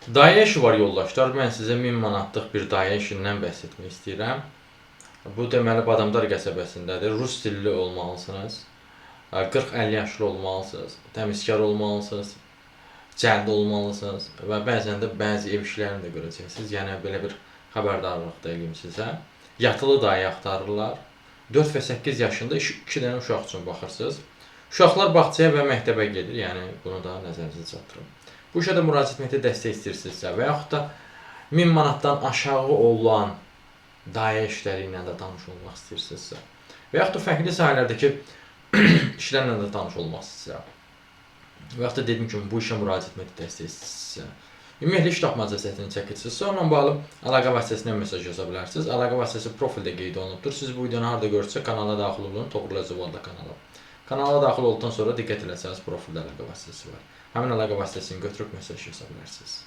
Dayə işi var yoldaşlar. Mən sizə 1000 manatlıq bir dayə işindən bəhs etmək istəyirəm. Bu deməli Badamdar qəsəbəsindədir. Rus dilli olmalısınız. 40-50 yaşlı olmalısınız. Təmizkar olmalısınız. Cəld olmalısınız və bəzən də bəzi ev işlərini də görəcəksiniz. Yəni belə bir xəbərdarlıq da eləyim sizə. Yatılı dayə axtarırlar. 4 və 8 yaşında 2 dənə uşaq üçün baxırsınız. Uşaqlar bağçaya və məktəbə gedir. Yəni bunu da nəzərinizə çatdırın. Bu işə də müraciət etməkdə dəstək istəyirsinizsə və yaxud da 1000 manatdan aşağı olan dayə işləri ilə də tanış olmaq istəyirsinizsə və yaxud da fərqli sahələrdəki işlərlə də tanış olmaq istəyirsinizsə və yaxud da dediyim kimi bu işə müraciət etməkdə dəstək istəyirsinizsə ümumiyyətlə iş tapmaca səhvini çəkirsinizsə onunla bağlı əlaqə vasitəsindən mesaj yaza bilərsiniz. Əlaqə vasitəsi profildə qeyd olunubdur. Siz bu videonu harda görürsə kanala daxil olun. Toğrul Əzəvalda kanalı. Kanala daxil olduqdan sonra diqqət eləsəniz profildə əlaqə vasitəsi var. Həmin əlaqə vasitəsini götürüb mesaj yaza bilərsiniz.